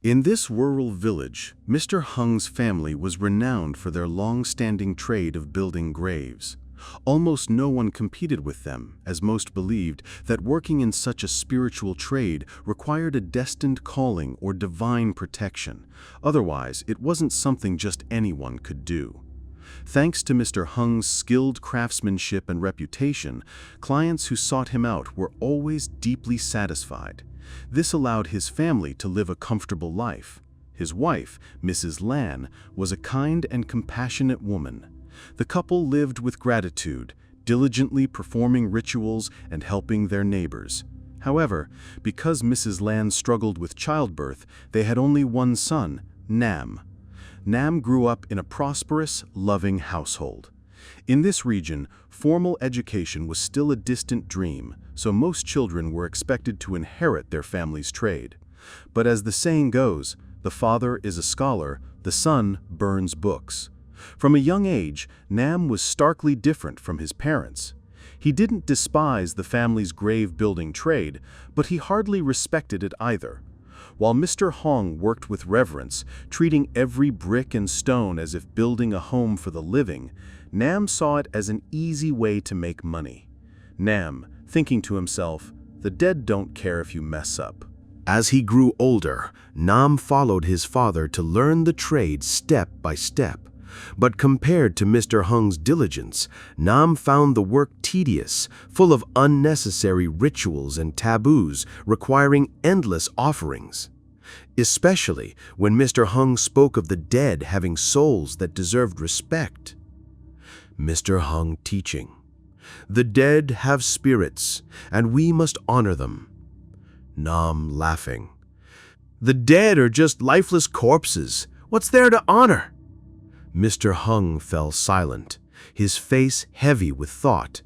In this rural village, Mr. Hung's family was renowned for their long-standing trade of building graves. Almost no one competed with them, as most believed that working in such a spiritual trade required a destined calling or divine protection. Otherwise, it wasn't something just anyone could do. Thanks to Mr. Hung's skilled craftsmanship and reputation, clients who sought him out were always deeply satisfied. This allowed his family to live a comfortable life. His wife, Mrs. Lan, was a kind and compassionate woman. The couple lived with gratitude, diligently performing rituals and helping their neighbors. However, because Mrs. Lan struggled with childbirth, they had only one son, Nam. Nam grew up in a prosperous, loving household. In this region, formal education was still a distant dream, so most children were expected to inherit their family's trade. But as the saying goes, the father is a scholar, the son burns books. From a young age, Nam was starkly different from his parents. He didn't despise the family's grave-building trade, but he hardly respected it either. While Mr. Hong worked with reverence, treating every brick and stone as if building a home for the living, Nam saw it as an easy way to make money. Nam, thinking to himself, "The dead don't care if you mess up." As he grew older, Nam followed his father to learn the trade step by step. But compared to Mr. Hung's diligence, Nam found the work tedious, full of unnecessary rituals and taboos requiring endless offerings. Especially when Mr. Hung spoke of the dead having souls that deserved respect. Mr. Hung teaching, "The dead have spirits, and we must honor them." Nam laughing, "The dead are just lifeless corpses. What's there to honor?" Mr. Hung fell silent, his face heavy with thought.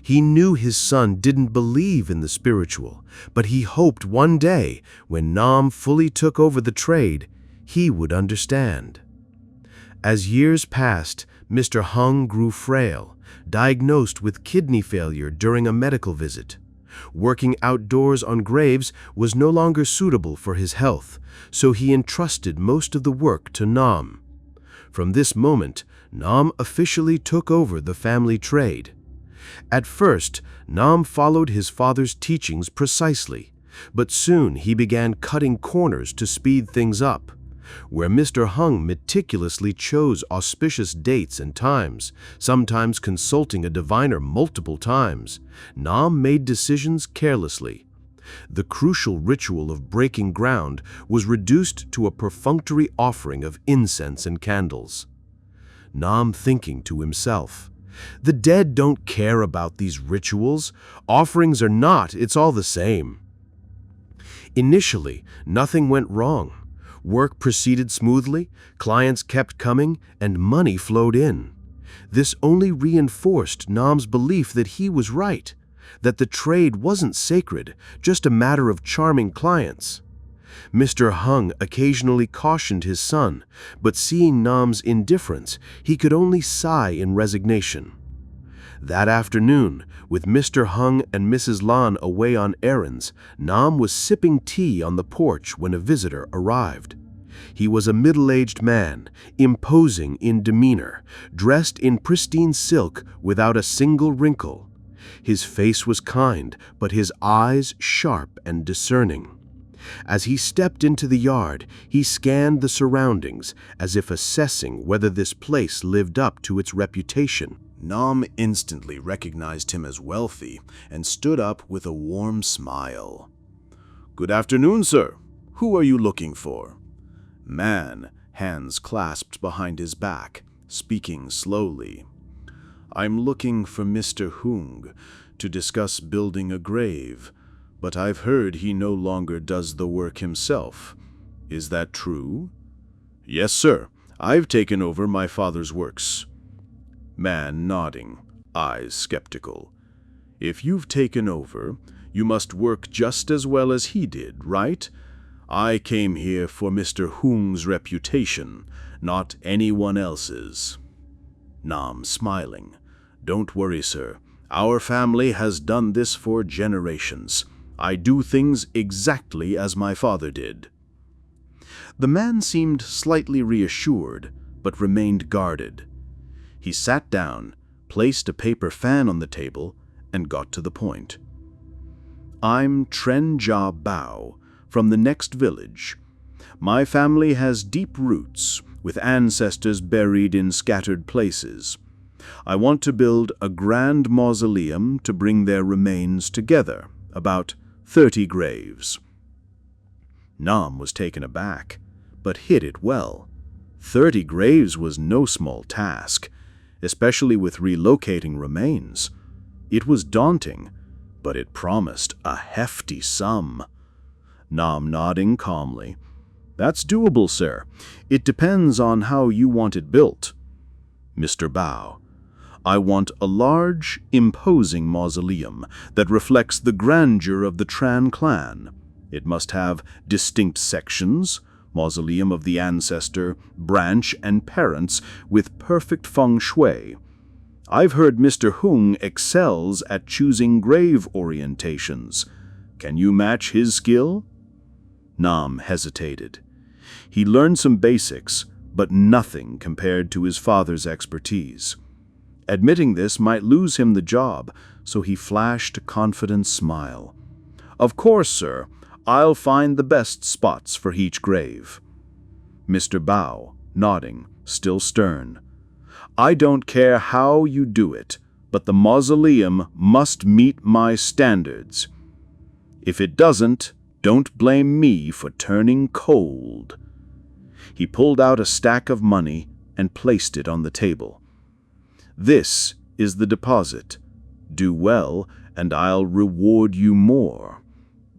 He knew his son didn't believe in the spiritual, but he hoped one day, when Nam fully took over the trade, he would understand. As years passed, Mr. Hung grew frail, diagnosed with kidney failure during a medical visit. Working outdoors on graves was no longer suitable for his health, so he entrusted most of the work to Nam. From this moment, Nam officially took over the family trade. At first, Nam followed his father's teachings precisely, but soon he began cutting corners to speed things up. Where Mr. Hung meticulously chose auspicious dates and times, sometimes consulting a diviner multiple times, Nam made decisions carelessly. The crucial ritual of breaking ground was reduced to a perfunctory offering of incense and candles. Nam thinking to himself, "The dead don't care about these rituals. Offerings or not, it's all the same." Initially, nothing went wrong. Work proceeded smoothly, clients kept coming, and money flowed in. This only reinforced Nam's belief that he was right, that the trade wasn't sacred, just a matter of charming clients. Mr. Hung occasionally cautioned his son, but seeing Nam's indifference, he could only sigh in resignation. That afternoon, with Mr. Hung and Mrs. Lan away on errands, Nam was sipping tea on the porch when a visitor arrived. He was a middle-aged man, imposing in demeanor, dressed in pristine silk without a single wrinkle. His face was kind, but his eyes sharp and discerning. As he stepped into the yard, he scanned the surroundings, as if assessing whether this place lived up to its reputation. Nam instantly recognized him as wealthy and stood up with a warm smile. "Good afternoon, sir. Who are you looking for?" Man, hands clasped behind his back, speaking slowly. "I'm looking for Mr. Hung to discuss building a grave, but I've heard he no longer does the work himself. Is that true?" "Yes, sir. I've taken over my father's works." Man nodding, eyes skeptical. "If you've taken over, you must work just as well as he did, right? I came here for Mr. Hung's reputation, not anyone else's." Nam smiling. "Don't worry, sir. Our family has done this for generations. I do things exactly as my father did." The man seemed slightly reassured, but remained guarded. He sat down, placed a paper fan on the table, and got to the point. "I'm Trần Bao, from the next village. My family has deep roots, with ancestors buried in scattered places. I want to build a grand mausoleum to bring their remains together, about 30 graves." Nam was taken aback, but hit it well. 30 graves was no small task, especially with relocating remains. It was daunting, but it promised a hefty sum. Nam nodding calmly. "That's doable, sir. It depends on how you want it built." Mr. Bao: "I want a large, imposing mausoleum that reflects the grandeur of the Trần clan. It must have distinct sections, mausoleum of the ancestor, branch, and parents, with perfect feng shui. I've heard Mr. Hung excels at choosing grave orientations. Can you match his skill?" Nam hesitated. He learned some basics, but nothing compared to his father's expertise. Admitting this might lose him the job, so he flashed a confident smile. "Of course, sir. I'll find the best spots for each grave." Mr. Bao, nodding, still stern. "I don't care how you do it, but the mausoleum must meet my standards. If it doesn't, don't blame me for turning cold." He pulled out a stack of money and placed it on the table. "This is the deposit. Do well, and I'll reward you more.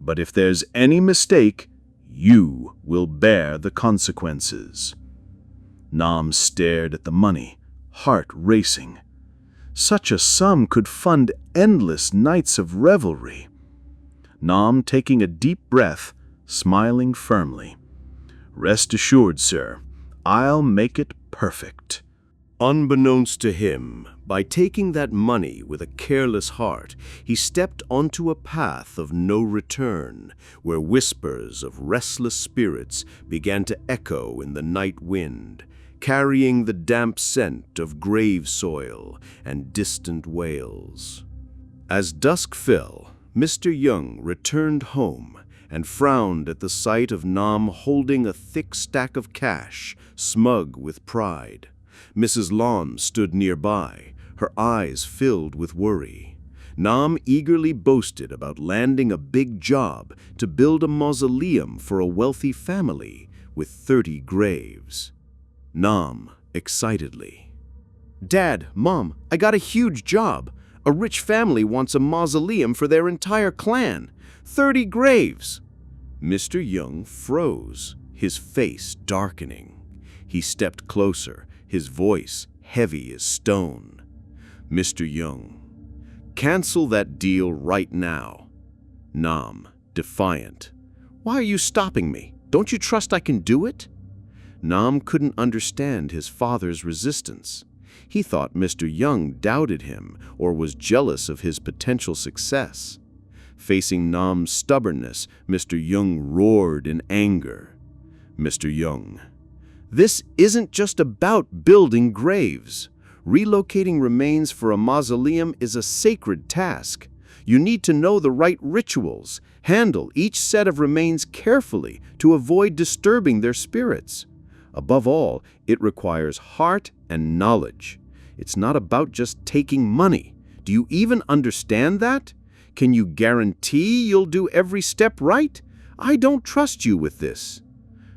But if there's any mistake, you will bear the consequences." Nam stared at the money, heart racing. Such a sum could fund endless nights of revelry. Nam taking a deep breath, smiling firmly. "Rest assured, sir, I'll make it perfect." Unbeknownst to him, by taking that money with a careless heart, he stepped onto a path of no return, where whispers of restless spirits began to echo in the night wind, carrying the damp scent of grave soil and distant wails. As dusk fell, Mr. Young returned home and frowned at the sight of Nam holding a thick stack of cash, smug with pride. Mrs. Lon stood nearby, her eyes filled with worry. Nam eagerly boasted about landing a big job to build a mausoleum for a wealthy family with 30 graves. Nam, excitedly. "Dad, Mom, I got a huge job. A rich family wants a mausoleum for their entire clan. 30 graves." Mr. Young froze, his face darkening. He stepped closer, his voice heavy as stone. Mr. Young: "Cancel that deal right now." Nam, defiant: "Why are you stopping me? Don't you trust I can do it?" Nam couldn't understand his father's resistance. He thought Mr. Young doubted him or was jealous of his potential success. Facing Nam's stubbornness, Mr. Young roared in anger. Mr. Young: "This isn't just about building graves. Relocating remains for a mausoleum is a sacred task. You need to know the right rituals, handle each set of remains carefully to avoid disturbing their spirits. Above all, it requires heart and knowledge. It's not about just taking money. Do you even understand that? Can you guarantee you'll do every step right? I don't trust you with this."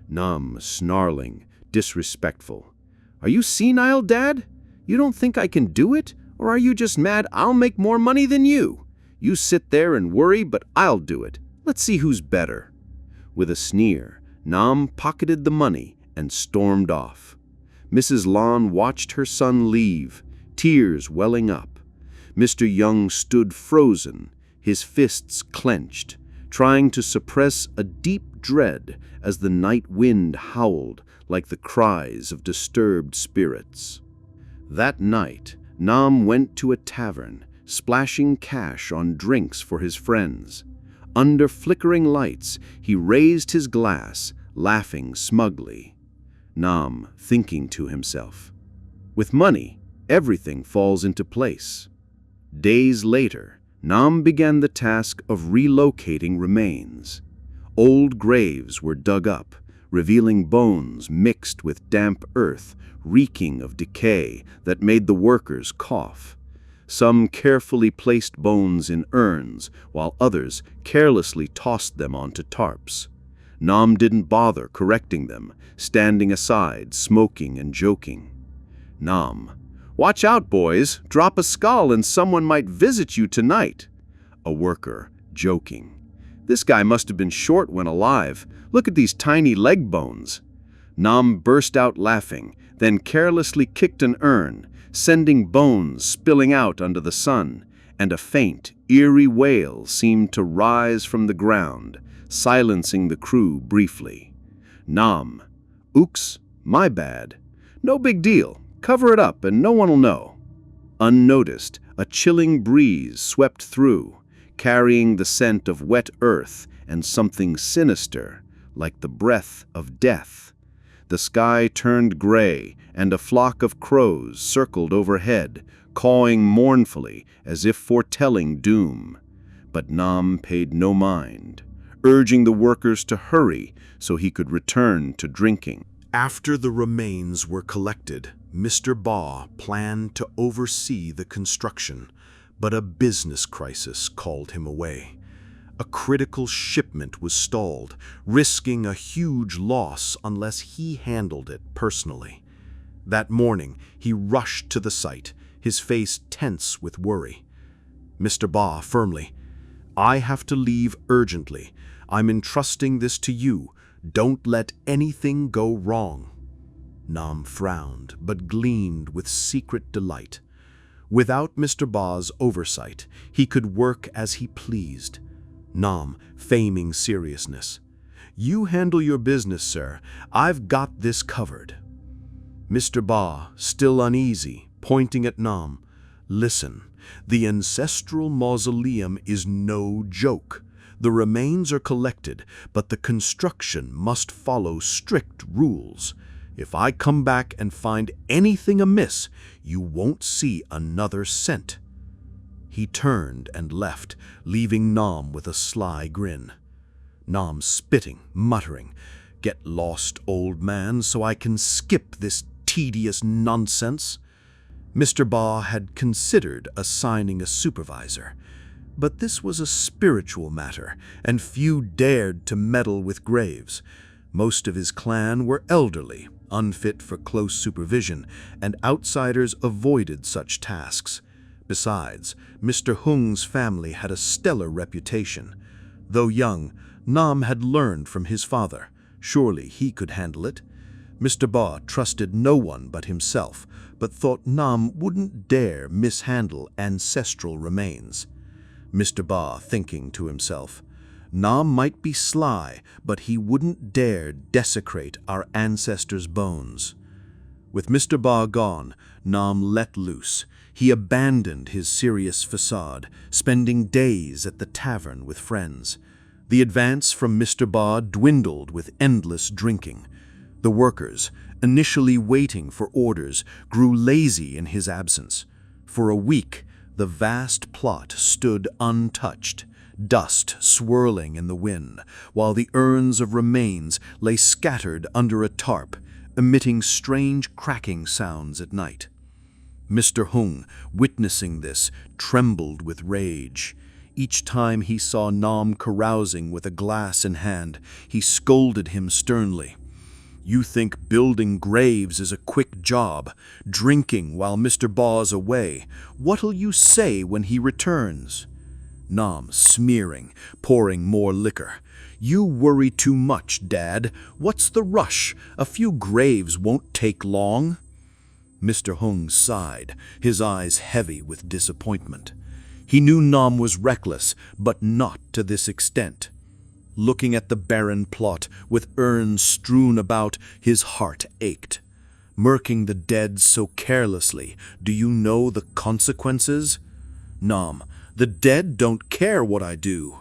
Nam, snarling, disrespectful: "Are you senile, Dad? You don't think I can do it? Or are you just mad I'll make more money than you? You sit there and worry, but I'll do it. Let's see who's better." With a sneer, Nam pocketed the money and stormed off. Mrs. Lon watched her son leave, tears welling up. Mr. Young stood frozen, his fists clenched, trying to suppress a deep dread as the night wind howled like the cries of disturbed spirits. That night, Nam went to a tavern, splashing cash on drinks for his friends. Under flickering lights, he raised his glass, laughing smugly. Nam thinking to himself, "With money, everything falls into place." Days later, Nam began the task of relocating remains. Old graves were dug up, revealing bones mixed with damp earth, reeking of decay that made the workers cough. Some carefully placed bones in urns, while others carelessly tossed them onto tarps. Nam didn't bother correcting them, standing aside, smoking and joking. Nam, "Watch out, boys. Drop a skull and someone might visit you tonight." A worker, joking. "This guy must have been short when alive. Look at these tiny leg bones." Nam burst out laughing, then carelessly kicked an urn, sending bones spilling out under the sun, and a faint, eerie wail seemed to rise from the ground, silencing the crew briefly. Nam, "Oops, my bad. No big deal. Cover it up and no one'll know." Unnoticed, a chilling breeze swept through, carrying the scent of wet earth and something sinister, like the breath of death. The sky turned gray, and a flock of crows circled overhead, cawing mournfully as if foretelling doom. But Nam paid no mind, urging the workers to hurry so he could return to drinking. After the remains were collected, Mr. Ba planned to oversee the construction, but a business crisis called him away. A critical shipment was stalled, risking a huge loss unless he handled it personally. That morning, he rushed to the site, his face tense with worry. Mr. Ba firmly, "I have to leave urgently. I'm entrusting this to you. Don't let anything go wrong." Nam frowned, but gleamed with secret delight. Without Mr. Ba's oversight, he could work as he pleased. Nam, feigning seriousness, "You handle your business, sir. I've got this covered." Mr. Ba, still uneasy, pointing at Nam, "Listen, the ancestral mausoleum is no joke. The remains are collected, but the construction must follow strict rules. If I come back and find anything amiss, you won't see another cent." He turned and left, leaving Nam with a sly grin. Nam spitting, muttering, "Get lost, old man, so I can skip this tedious nonsense." Mr. Ba had considered assigning a supervisor, but this was a spiritual matter, and few dared to meddle with graves. Most of his clan were elderly, unfit for close supervision, and outsiders avoided such tasks. Besides, Mr. Hung's family had a stellar reputation. Though young, Nam had learned from his father. Surely he could handle it. Mr. Ba trusted no one but himself, but thought Nam wouldn't dare mishandle ancestral remains. Mr. Ba thinking to himself, "Nam might be sly, but he wouldn't dare desecrate our ancestors' bones." With Mr. Ba gone, Nam let loose. He abandoned his serious facade, spending days at the tavern with friends. The advance from Mr. Ba dwindled with endless drinking. The workers, initially waiting for orders, grew lazy in his absence. For a week, the vast plot stood untouched, dust swirling in the wind, while the urns of remains lay scattered under a tarp, emitting strange cracking sounds at night. Mr. Hung, witnessing this, trembled with rage. Each time he saw Nam carousing with a glass in hand, he scolded him sternly. "You think building graves is a quick job, drinking while Mr. Ba's away. What'll you say when he returns?" Nam, smearing, pouring more liquor. "You worry too much, Dad. What's the rush? A few graves won't take long." Mr. Hung sighed, his eyes heavy with disappointment. He knew Nam was reckless, but not to this extent. Looking at the barren plot, with urns strewn about, his heart ached. Murking the dead so carelessly, do you know the consequences? Nam, the dead don't care what I do.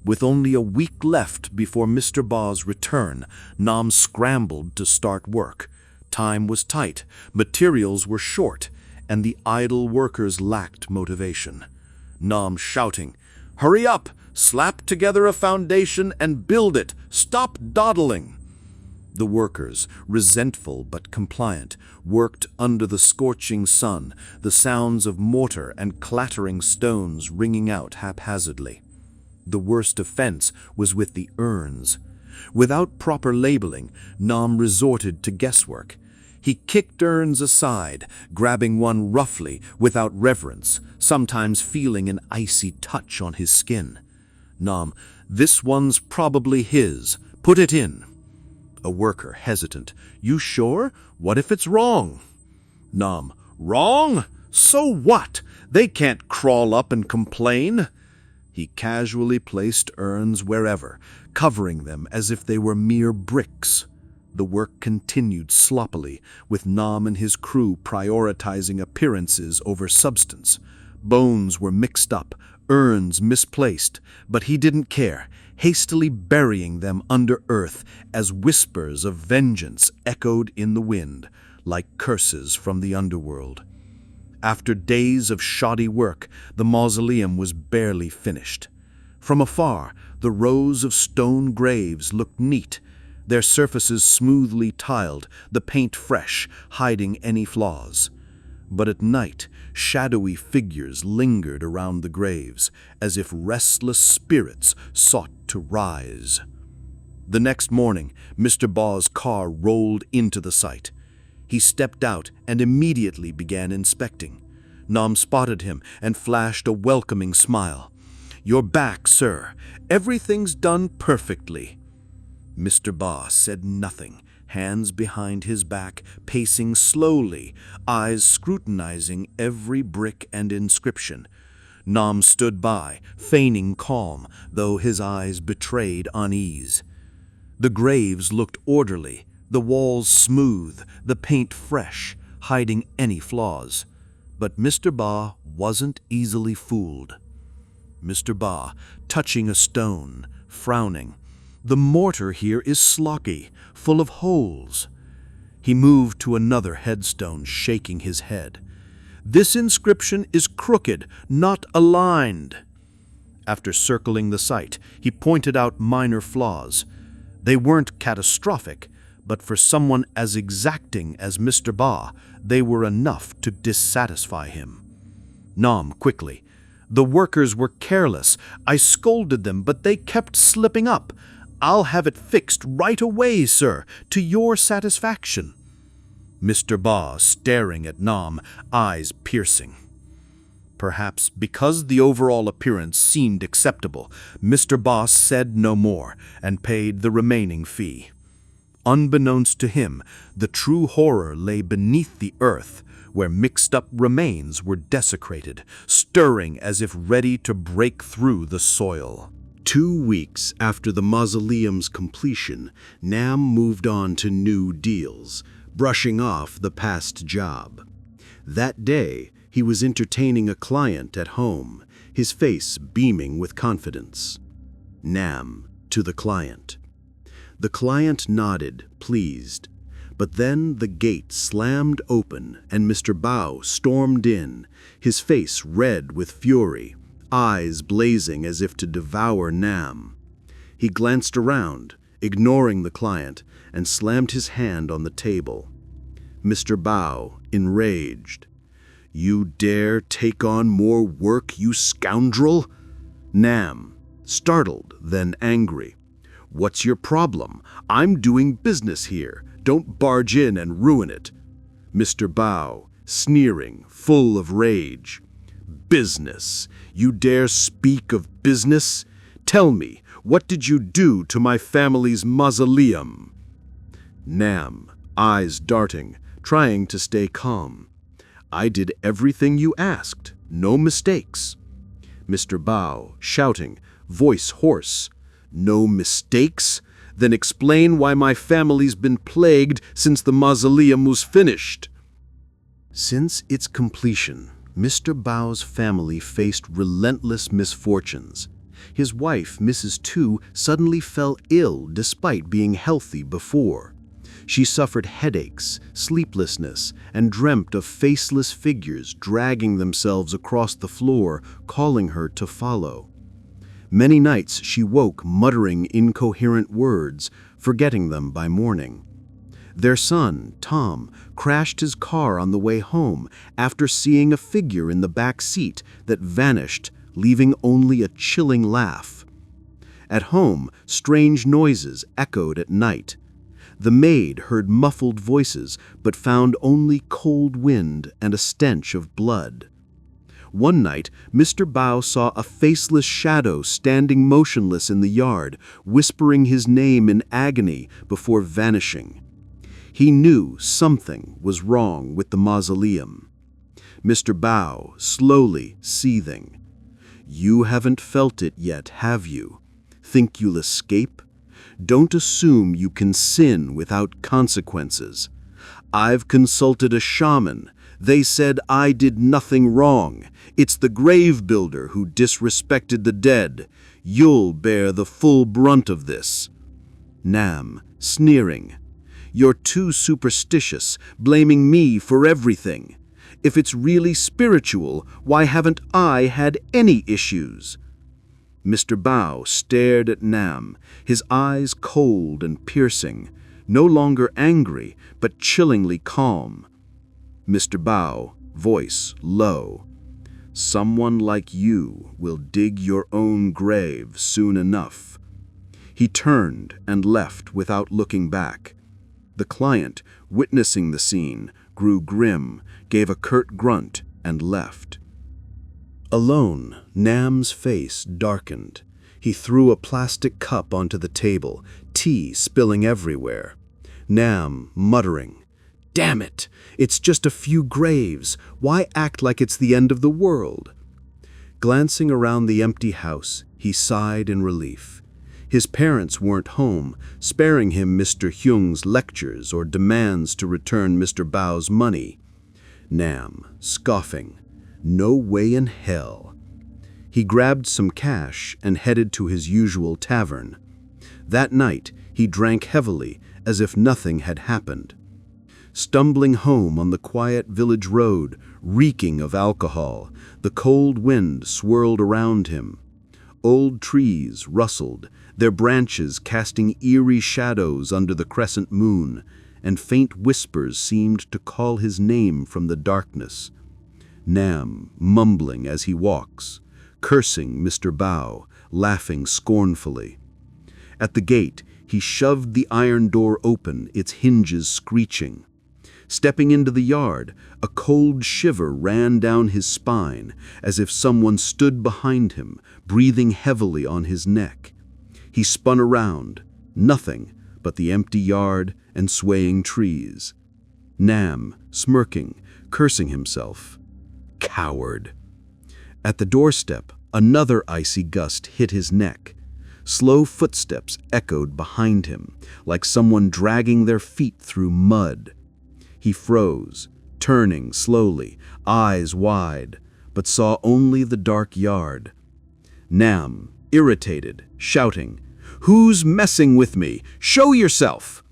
With only a week left before Mr. Ba's return, Nam scrambled to start work. Time was tight, materials were short, and the idle workers lacked motivation. Nam shouting, "Hurry up! Slap together a foundation and build it! Stop dawdling!" The workers, resentful but compliant, worked under the scorching sun, the sounds of mortar and clattering stones ringing out haphazardly. The worst offense was with the urns. Without proper labeling, Nam resorted to guesswork. He kicked urns aside, grabbing one roughly, without reverence, sometimes feeling an icy touch on his skin. "Nam, this one's probably his. Put it in." A worker, hesitant. "You sure? What if it's wrong?" Nam, "Wrong? So what? They can't crawl up and complain." He casually placed urns wherever, covering them as if they were mere bricks. The work continued sloppily, with Nam and his crew prioritizing appearances over substance. Bones were mixed up, urns misplaced, but he didn't care, hastily burying them under earth as whispers of vengeance echoed in the wind, like curses from the underworld. After days of shoddy work, the mausoleum was barely finished. From afar, the rows of stone graves looked neat, their surfaces smoothly tiled, the paint fresh, hiding any flaws. But at night, shadowy figures lingered around the graves, as if restless spirits sought to rise. The next morning, Mr. Ba's car rolled into the site. He stepped out and immediately began inspecting. Nam spotted him and flashed a welcoming smile. "You're back, sir. Everything's done perfectly." Mr. Ba said nothing, hands behind his back, pacing slowly, eyes scrutinizing every brick and inscription. Nam stood by, feigning calm, though his eyes betrayed unease. The graves looked orderly, the walls smooth, the paint fresh, hiding any flaws. But Mr. Ba wasn't easily fooled. Mr. Ba, touching a stone, frowning. "The mortar here is sloppy, full of holes." He moved to another headstone, shaking his head. "This inscription is crooked, not aligned." After circling the site, he pointed out minor flaws. They weren't catastrophic, but for someone as exacting as Mr. Ba, they were enough to dissatisfy him. Nam, quickly. "The workers were careless. I scolded them, but they kept slipping up. I'll have it fixed right away, sir, to your satisfaction." Mr. Ba staring at Nam, eyes piercing. Perhaps because the overall appearance seemed acceptable, Mr. Ba said no more and paid the remaining fee. Unbeknownst to him, the true horror lay beneath the earth, where mixed-up remains were desecrated, stirring as if ready to break through the soil. 2 weeks after the mausoleum's completion, Nam moved on to new deals, brushing off the past job. That day, he was entertaining a client at home, his face beaming with confidence. Nam, to the client. The client nodded, pleased. But then the gate slammed open and Mr. Bao stormed in, his face red with fury, eyes blazing as if to devour Nam. He glanced around, ignoring the client, and slammed his hand on the table. Mr. Bao, enraged. "You dare take on more work, you scoundrel?" Nam, startled, then angry. "What's your problem? I'm doing business here. Don't barge in and ruin it." Mr. Bao, sneering, full of rage. "Business? You dare speak of business? Tell me, what did you do to my family's mausoleum?" Nam, eyes darting, trying to stay calm. "I did everything you asked, no mistakes." Mr. Bao, shouting, voice hoarse. "No mistakes? Then explain why my family's been plagued since the mausoleum was finished." Since its completion, Mr. Bao's family faced relentless misfortunes. His wife, Mrs. Tu, suddenly fell ill despite being healthy before. She suffered headaches, sleeplessness, and dreamt of faceless figures dragging themselves across the floor, calling her to follow. Many nights she woke muttering incoherent words, forgetting them by morning. Their son, Tom, crashed his car on the way home after seeing a figure in the back seat that vanished, leaving only a chilling laugh. At home, strange noises echoed at night. The maid heard muffled voices, but found only cold wind and a stench of blood. One night, Mr. Bao saw a faceless shadow standing motionless in the yard, whispering his name in agony before vanishing. He knew something was wrong with the mausoleum. Mr. Bao, slowly seething. "You haven't felt it yet, have you? Think you'll escape? Don't assume you can sin without consequences. I've consulted a shaman. They said I did nothing wrong. It's the grave builder who disrespected the dead. You'll bear the full brunt of this." Nam, sneering. "You're too superstitious, blaming me for everything. If it's really spiritual, why haven't I had any issues?" Mr. Bao stared at Nam, his eyes cold and piercing, no longer angry, but chillingly calm. Mr. Bao, voice low. "Someone like you will dig your own grave soon enough." He turned and left without looking back. The client, witnessing the scene, grew grim, gave a curt grunt, and left. Alone, Nam's face darkened. He threw a plastic cup onto the table, tea spilling everywhere. Nam, muttering, "Damn it! It's just a few graves. Why act like it's the end of the world?" Glancing around the empty house, he sighed in relief. His parents weren't home, sparing him Mr. Hyung's lectures or demands to return Mr. Bao's money. Nam, scoffing, "No way in hell." He grabbed some cash and headed to his usual tavern. That night, he drank heavily, as if nothing had happened. Stumbling home on the quiet village road, reeking of alcohol, the cold wind swirled around him. Old trees rustled, their branches casting eerie shadows under the crescent moon, and faint whispers seemed to call his name from the darkness. Nam, mumbling as he walks, cursing Mr. Bao, laughing scornfully. At the gate, he shoved the iron door open, its hinges screeching. Stepping into the yard, a cold shiver ran down his spine, as if someone stood behind him, breathing heavily on his neck. He spun around, nothing but the empty yard and swaying trees. Nam, smirking, cursing himself. Coward. At the doorstep, another icy gust hit his neck. Slow footsteps echoed behind him, like someone dragging their feet through mud. He froze, turning slowly, eyes wide, but saw only the dark yard. Nam, irritated, shouting, "Who's messing with me? Show yourself!"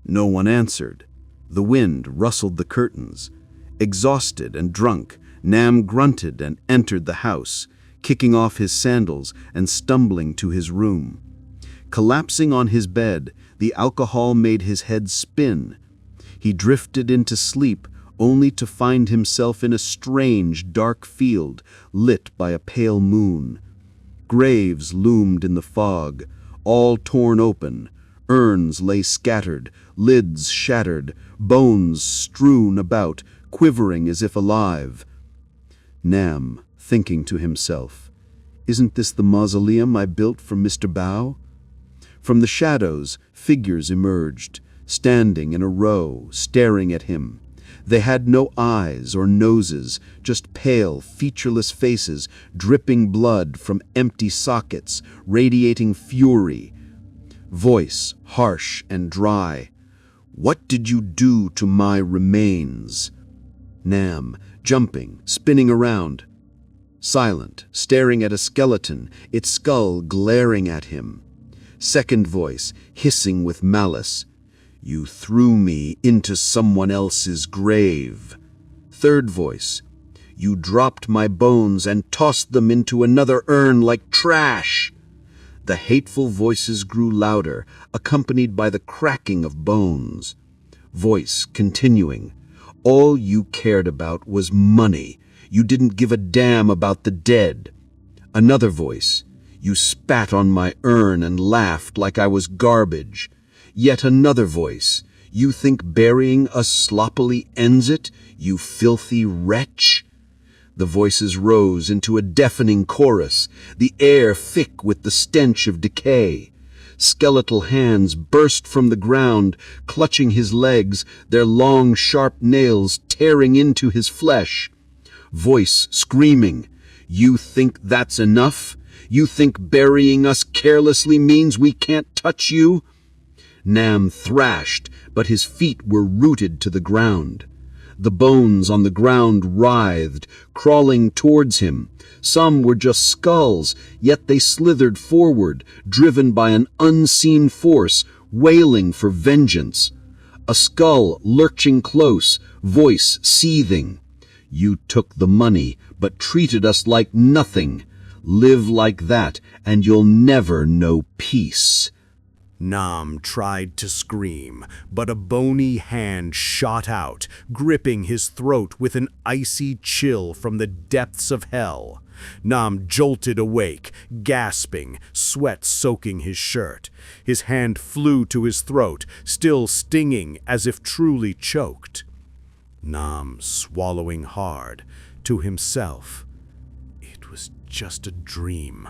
No one answered. The wind rustled the curtains. Exhausted and drunk, Nam grunted and entered the house, kicking off his sandals and stumbling to his room. Collapsing on his bed, the alcohol made his head spin. He drifted into sleep, only to find himself in a strange, dark field, lit by a pale moon. Graves loomed in the fog, all torn open. Urns lay scattered, lids shattered, bones strewn about, quivering as if alive. Nam, thinking to himself, "Isn't this the mausoleum I built for Mr. Bao?" From the shadows, figures emerged, standing in a row, staring at him. They had no eyes or noses, just pale, featureless faces, dripping blood from empty sockets, radiating fury. Voice, harsh and dry. "What did you do to my remains?" Nam, jumping, spinning around. Silent, staring at a skeleton, its skull glaring at him. Second voice, hissing with malice. You threw me into someone else's grave. Third voice, you dropped my bones and tossed them into another urn like trash. The hateful voices grew louder, accompanied by the cracking of bones. Voice continuing, all you cared about was money. You didn't give a damn about the dead. Another voice, you spat on my urn and laughed like I was garbage. Yet another voice, you think burying us sloppily ends it, you filthy wretch? The voices rose into a deafening chorus, the air thick with the stench of decay. Skeletal hands burst from the ground, clutching his legs, their long, sharp nails tearing into his flesh. Voice screaming, you think that's enough? You think burying us carelessly means we can't touch you? Nam thrashed, but his feet were rooted to the ground. The bones on the ground writhed, crawling towards him. Some were just skulls, yet they slithered forward, driven by an unseen force, wailing for vengeance. A skull lurching close, voice seething. You took the money, but treated us like nothing. Live like that, and you'll never know peace. Nam tried to scream, but a bony hand shot out, gripping his throat with an icy chill from the depths of hell. Nam jolted awake, gasping, sweat soaking his shirt. His hand flew to his throat, still stinging as if truly choked. Nam swallowing hard, to himself. It was just a dream.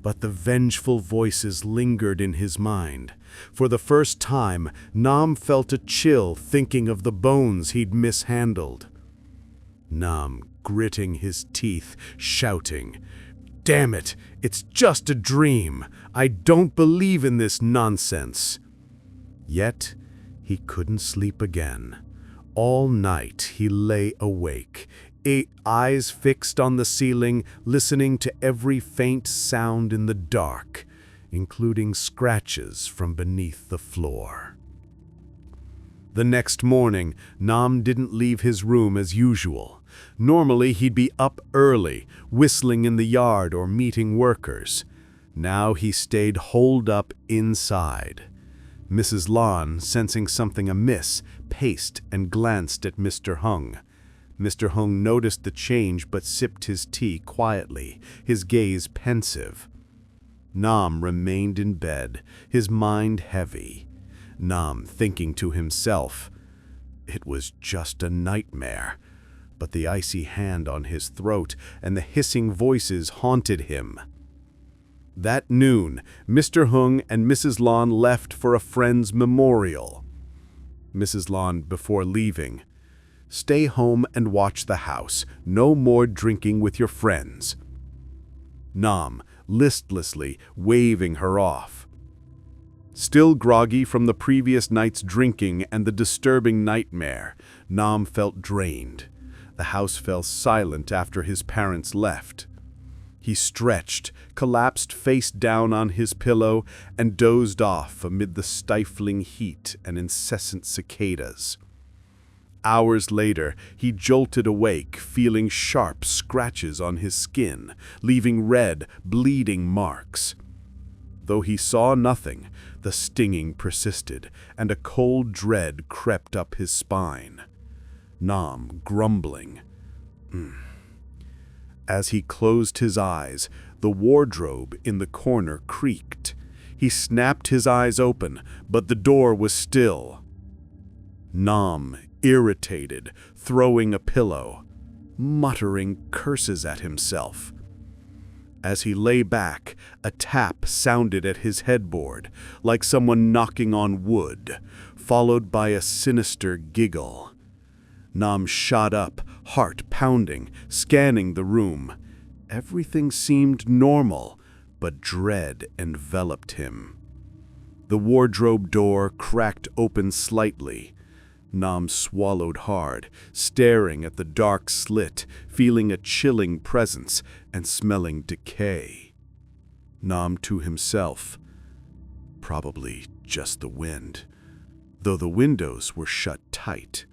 But the vengeful voices lingered in his mind. For the first time, Nam felt a chill thinking of the bones he'd mishandled. Nam gritting his teeth, shouting, "Damn it, it's just a dream. I don't believe in this nonsense." Yet, he couldn't sleep again. All night he lay awake, eyes fixed on the ceiling, listening to every faint sound in the dark, including scratches from beneath the floor. The next morning, Nam didn't leave his room as usual. Normally, he'd be up early, whistling in the yard or meeting workers. Now he stayed holed up inside. Mrs. Lon, sensing something amiss, paced and glanced at Mr. Hung. Mr. Hung noticed the change but sipped his tea quietly, his gaze pensive. Nam remained in bed, his mind heavy. Nam thinking to himself, it was just a nightmare. But the icy hand on his throat and the hissing voices haunted him. That noon, Mr. Hung and Mrs. Lon left for a friend's memorial. Mrs. Lon, before leaving, "Stay home and watch the house. No more drinking with your friends." Nam, listlessly waving her off. Still groggy from the previous night's drinking and the disturbing nightmare, Nam felt drained. The house fell silent after his parents left. He stretched, collapsed face down on his pillow, and dozed off amid the stifling heat and incessant cicadas. Hours later, he jolted awake, feeling sharp scratches on his skin, leaving red, bleeding marks. Though he saw nothing, the stinging persisted, and a cold dread crept up his spine. Nam grumbling. As he closed his eyes, the wardrobe in the corner creaked. He snapped his eyes open, but the door was still. Nam, irritated, throwing a pillow, muttering curses at himself. As he lay back, a tap sounded at his headboard, like someone knocking on wood, followed by a sinister giggle. Nam shot up, heart pounding, scanning the room. Everything seemed normal, but dread enveloped him. The wardrobe door cracked open slightly. Nam swallowed hard, staring at the dark slit, feeling a chilling presence and smelling decay. Nam to himself, probably just the wind, though the windows were shut tight.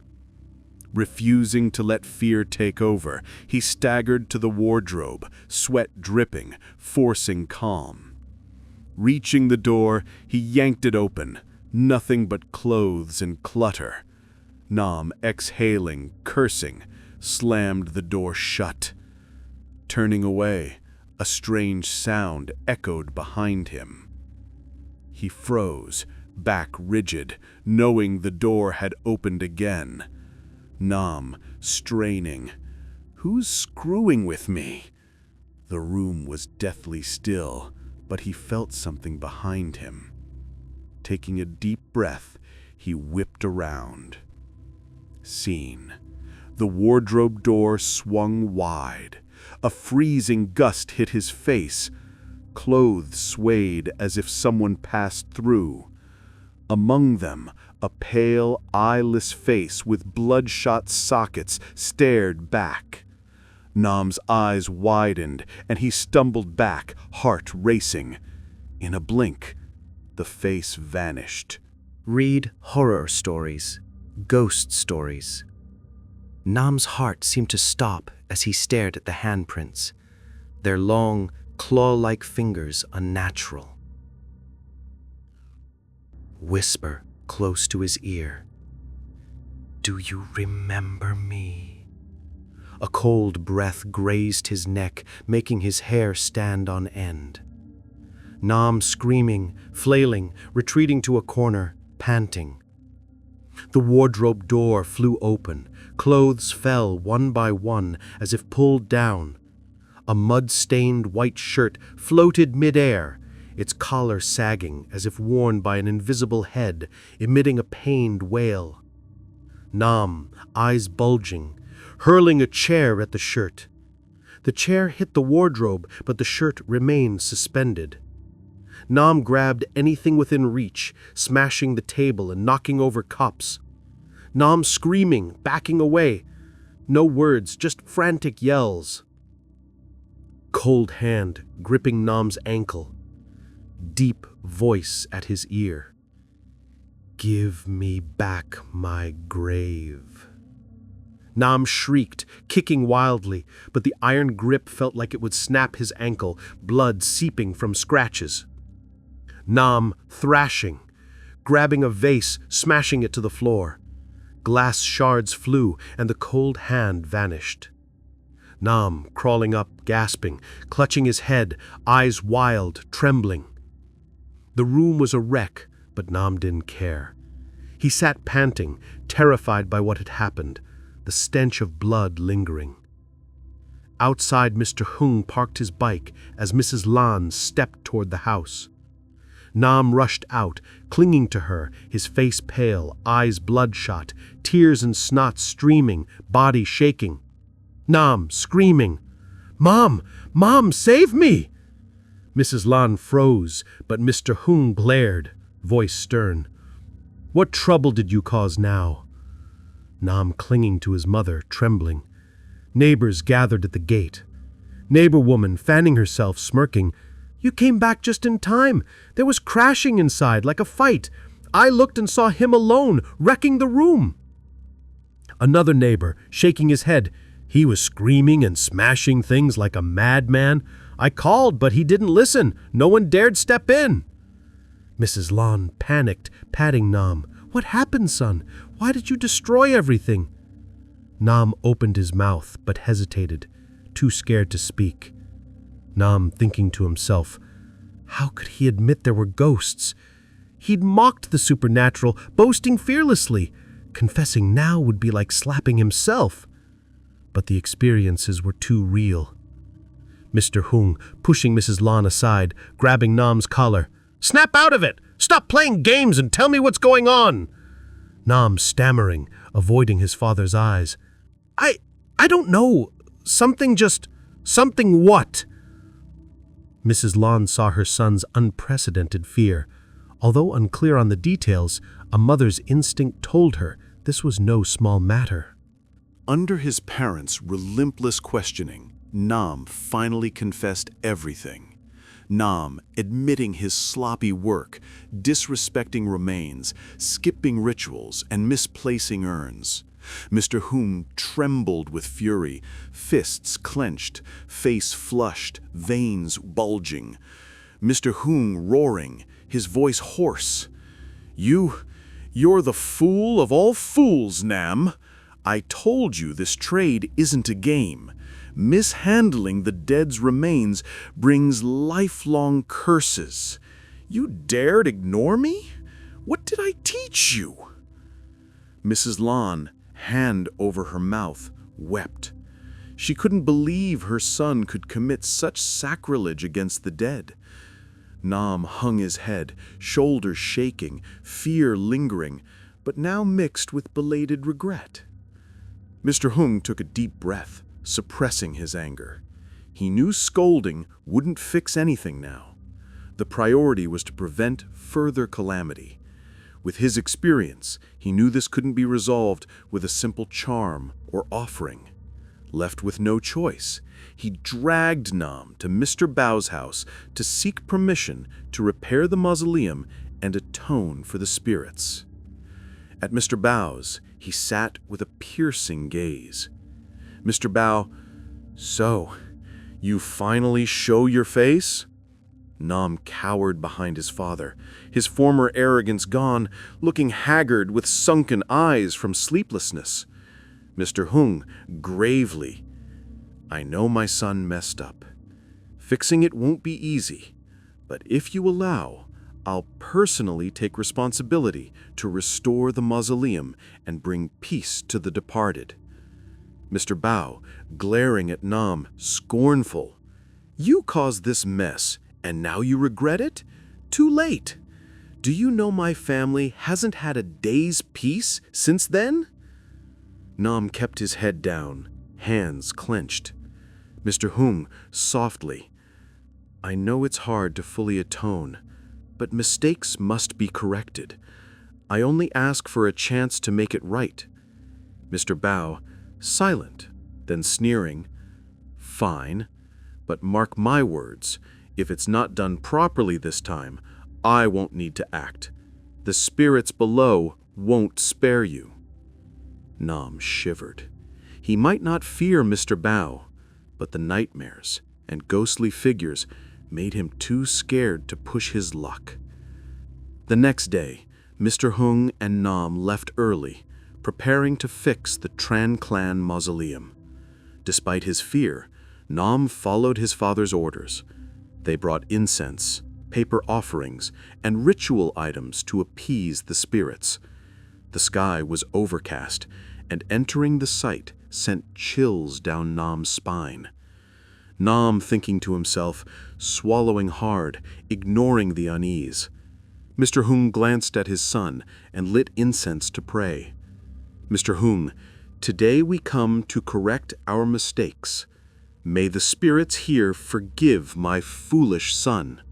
Refusing to let fear take over, he staggered to the wardrobe, sweat dripping, forcing calm. Reaching the door, he yanked it open, nothing but clothes and clutter. Nam, exhaling, cursing, slammed the door shut. Turning away, a strange sound echoed behind him. He froze, back rigid, knowing the door had opened again. Nam, straining. Who's screwing with me? The room was deathly still, but he felt something behind him. Taking a deep breath, he whipped around. Scene. The wardrobe door swung wide. A freezing gust hit his face. Clothes swayed as if someone passed through. Among them, a pale, eyeless face with bloodshot sockets stared back. Nam's eyes widened, and he stumbled back, heart racing. In a blink, the face vanished. Read horror stories, ghost stories. Nam's heart seemed to stop as he stared at the handprints, their long, claw-like fingers unnatural. Whisper close to his ear. Do you remember me? A cold breath grazed his neck, making his hair stand on end. Nam screaming, flailing, retreating to a corner, panting. The wardrobe door flew open. Clothes fell one by one as if pulled down. A mud-stained white shirt floated mid-air, its collar sagging as if worn by an invisible head, emitting a pained wail. Nam, eyes bulging, hurling a chair at the shirt. The chair hit the wardrobe, but the shirt remained suspended. Nam grabbed anything within reach, smashing the table and knocking over cups. Nam screaming, backing away. No words, just frantic yells. Cold hand gripping Nam's ankle. Deep voice at his ear. Give me back my grave. Nam shrieked, kicking wildly, but the iron grip felt like it would snap his ankle, blood seeping from scratches. Nam thrashing, grabbing a vase, smashing it to the floor. Glass shards flew, and the cold hand vanished. Nam crawling up, gasping, clutching his head, eyes wild, trembling. The room was a wreck, but Nam didn't care. He sat panting, terrified by what had happened, the stench of blood lingering. Outside, Mr. Hung parked his bike as Mrs. Lan stepped toward the house. Nam rushed out, clinging to her, his face pale, eyes bloodshot, tears and snot streaming, body shaking. Nam screaming, "Mom! Mom, save me!" Mrs. Lan froze, but Mr. Hung blared, voice stern. "What trouble did you cause now?" Nam clinging to his mother, trembling. Neighbors gathered at the gate. Neighbor woman fanning herself, smirking. "You came back just in time. There was crashing inside, like a fight. I looked and saw him alone, wrecking the room." Another neighbor, shaking his head. "He was screaming and smashing things like a madman. I called, but he didn't listen. No one dared step in." Mrs. Lan panicked, patting Nam. "What happened, son? Why did you destroy everything?" Nam opened his mouth, but hesitated, too scared to speak. Nam thinking to himself, how could he admit there were ghosts? He'd mocked the supernatural, boasting fearlessly. Confessing now would be like slapping himself. But the experiences were too real. Mr. Hung, pushing Mrs. Lan aside, grabbing Nam's collar. "Snap out of it! Stop playing games and tell me what's going on!" Nam stammering, avoiding his father's eyes. I don't know. Something what?" Mrs. Lan saw her son's unprecedented fear. Although unclear on the details, a mother's instinct told her This was no small matter. Under his parents' relentless questioning, Nam finally confessed everything. Nam admitting his sloppy work, disrespecting remains, skipping rituals, and misplacing urns. Mr. Hung trembled with fury, fists clenched, face flushed, veins bulging. Mr. Hung roaring, his voice hoarse. You're the fool of all fools, Nam. I told you this trade isn't a game. Mishandling the dead's remains brings lifelong curses. You dared ignore me? What did I teach you? Mrs. Lon, hand over her mouth, wept. She couldn't believe her son could commit such sacrilege against the dead. Nam hung his head, shoulders shaking, fear lingering, but now mixed with belated regret. Mr. Hung took a deep breath, suppressing his anger. He knew scolding wouldn't fix anything now. The priority was to prevent further calamity. With his experience, he knew this couldn't be resolved with a simple charm or offering. Left with no choice, he dragged Nam to Mr. Bao's house to seek permission to repair the mausoleum and atone for the spirits. At Mr. Bao's, he sat with a piercing gaze. Mr. Bao, "So, you finally show your face?" Nam cowered behind his father, his former arrogance gone, looking haggard with sunken eyes from sleeplessness. Mr. Hung, gravely, "I know my son messed up. Fixing it won't be easy, but if you allow, I'll personally take responsibility to restore the mausoleum and bring peace to the departed." Mr. Bao, glaring at Nam, scornful, "You caused this mess, and now you regret it? Too late. Do you know my family hasn't had a day's peace since then?" Nam kept his head down, hands clenched. Mr. Hung, softly, "I know it's hard to fully atone, but mistakes must be corrected. I only ask for a chance to make it right." Mr. Bao, silent, then sneering, "Fine, but mark my words, if it's not done properly this time, I won't need to act. The spirits below won't spare you." Nam shivered. He might not fear Mr. Bao, but the nightmares and ghostly figures made him too scared to push his luck. The next day, Mr. Hung and Nam left early, preparing to fix the Tran clan mausoleum. Despite his fear, Nam followed his father's orders. They brought incense, paper offerings, and ritual items to appease the spirits. The sky was overcast, and entering the site sent chills down Nam's spine. Nam thinking to himself, swallowing hard, ignoring the unease. Mr. Hung glanced at his son and lit incense to pray. "Mr. Hung, today we come to correct our mistakes. May the spirits here forgive my foolish son."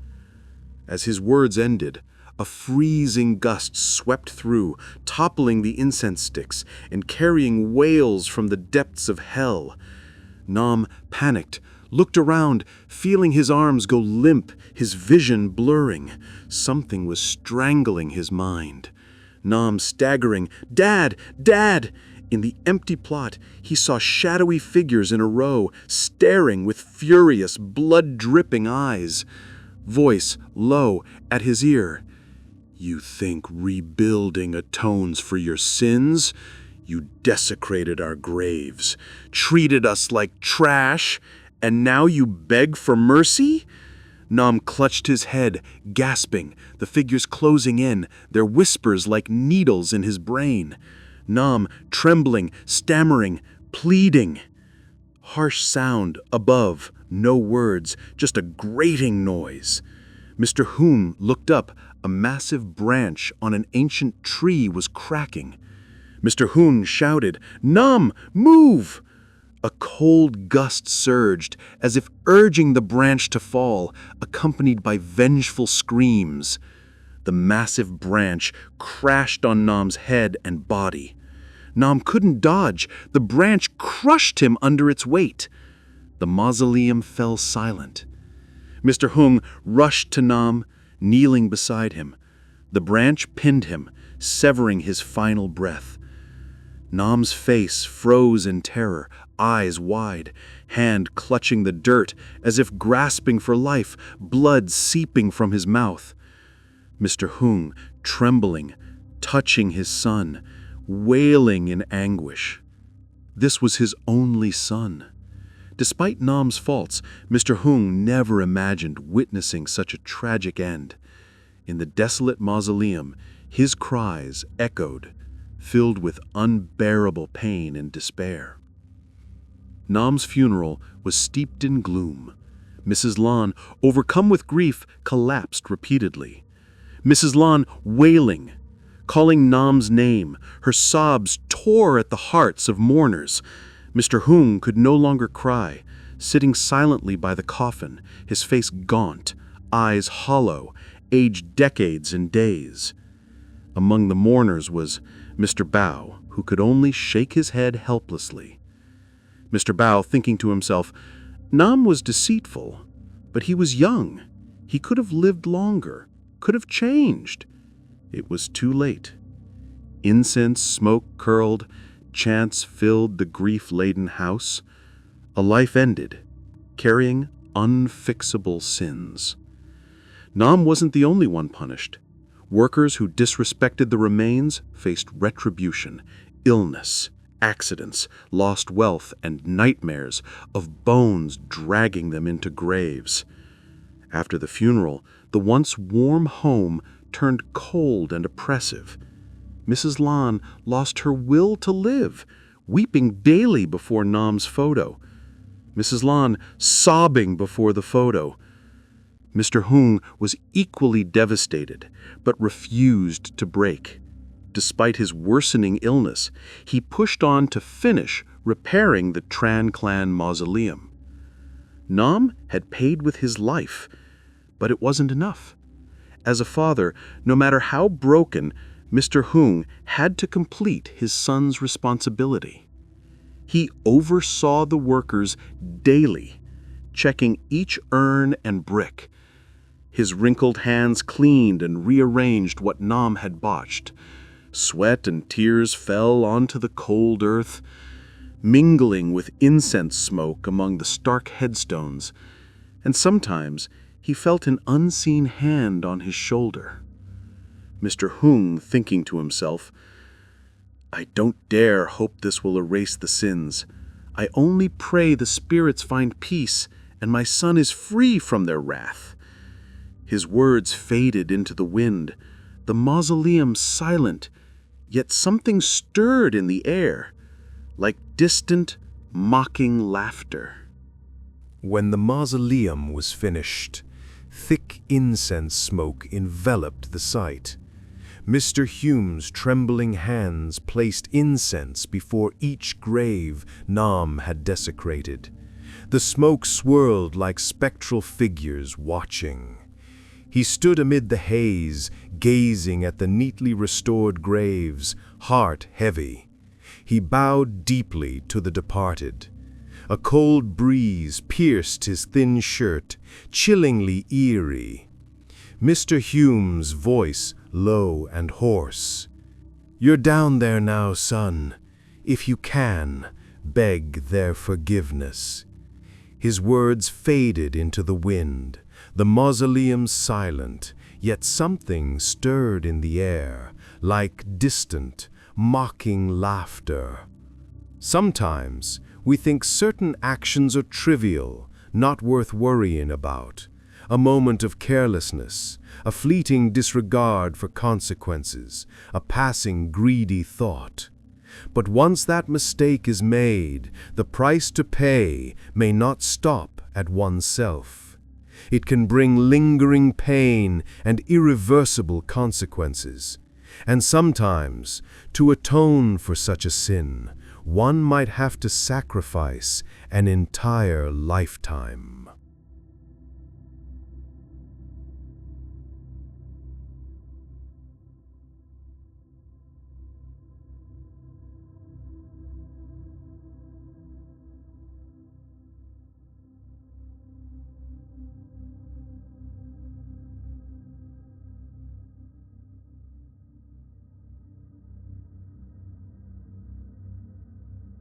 As his words ended, a freezing gust swept through, toppling the incense sticks and carrying wails from the depths of hell. Nam panicked, looked around, feeling his arms go limp, his vision blurring. Something was strangling his mind. Nam staggering, "Dad! Dad!" In the empty plot, he saw shadowy figures in a row, staring with furious, blood-dripping eyes. Voice low at his ear. "You think rebuilding atones for your sins? You desecrated our graves, treated us like trash, and now you beg for mercy?" Nam clutched his head, gasping, the figures closing in, their whispers like needles in his brain. Nam trembling, stammering, pleading. Harsh sound above, no words, just a grating noise. Mr. Hung looked up. A massive branch on an ancient tree was cracking. Mr. Hung shouted, "Nam, move!" A cold gust surged, as if urging the branch to fall, accompanied by vengeful screams. The massive branch crashed on Nam's head and body. Nam couldn't dodge. The branch crushed him under its weight. The mausoleum fell silent. Mr. Hung rushed to Nam, kneeling beside him. The branch pinned him, severing his final breath. Nam's face froze in terror, eyes wide, hand clutching the dirt as if grasping for life, blood seeping from his mouth. Mr. Hung, trembling, touching his son, wailing in anguish. This was his only son. Despite Nam's faults, Mr. Hung never imagined witnessing such a tragic end. In the desolate mausoleum, his cries echoed, filled with unbearable pain and despair. Nam's funeral was steeped in gloom. Mrs. Lan, overcome with grief, collapsed repeatedly. Mrs. Lan wailing, calling Nam's name, her sobs tore at the hearts of mourners. Mr. Hung could no longer cry, sitting silently by the coffin, his face gaunt, eyes hollow, aged decades and days. Among the mourners was Mr. Bao, who could only shake his head helplessly. Mr. Bao, thinking to himself, Nam was deceitful, but he was young. He could have lived longer, could have changed. It was too late. Incense smoke curled, chants filled the grief-laden house. A life ended, carrying unfixable sins. Nam wasn't the only one punished. Workers who disrespected the remains faced retribution, illness, accidents, lost wealth, and nightmares of bones dragging them into graves. After the funeral, the once warm home turned cold and oppressive. Mrs. Lan lost her will to live, weeping daily before Nam's photo. Mrs. Lan sobbing before the photo. Mr. Hung was equally devastated, but refused to break. Despite his worsening illness, he pushed on to finish repairing the Tran clan mausoleum. Nam had paid with his life, but it wasn't enough. As a father, no matter how broken, Mr. Hung had to complete his son's responsibility. He oversaw the workers daily, checking each urn and brick. His wrinkled hands cleaned and rearranged what Nam had botched. Sweat and tears fell onto the cold earth, mingling with incense smoke among the stark headstones, and sometimes he felt an unseen hand on his shoulder. Mr. Hung, thinking to himself, I don't dare hope this will erase the sins. I only pray the spirits find peace and my son is free from their wrath. His words faded into the wind, the mausoleum silent, yet something stirred in the air, like distant, mocking laughter. When the mausoleum was finished, thick incense smoke enveloped the site. Mr. Hume's trembling hands placed incense before each grave Nam had desecrated. The smoke swirled like spectral figures watching. He stood amid the haze, gazing at the neatly restored graves, heart heavy. He bowed deeply to the departed. A cold breeze pierced his thin shirt, chillingly eerie. Mr. Hume's voice low and hoarse. You're down there now, son. If you can, beg their forgiveness. His words faded into the wind, the mausoleum silent, yet something stirred in the air, like distant, mocking laughter. Sometimes we think certain actions are trivial, not worth worrying about. A moment of carelessness, a fleeting disregard for consequences, a passing greedy thought. But once that mistake is made, the price to pay may not stop at oneself. It can bring lingering pain and irreversible consequences. And sometimes, to atone for such a sin, one might have to sacrifice an entire lifetime.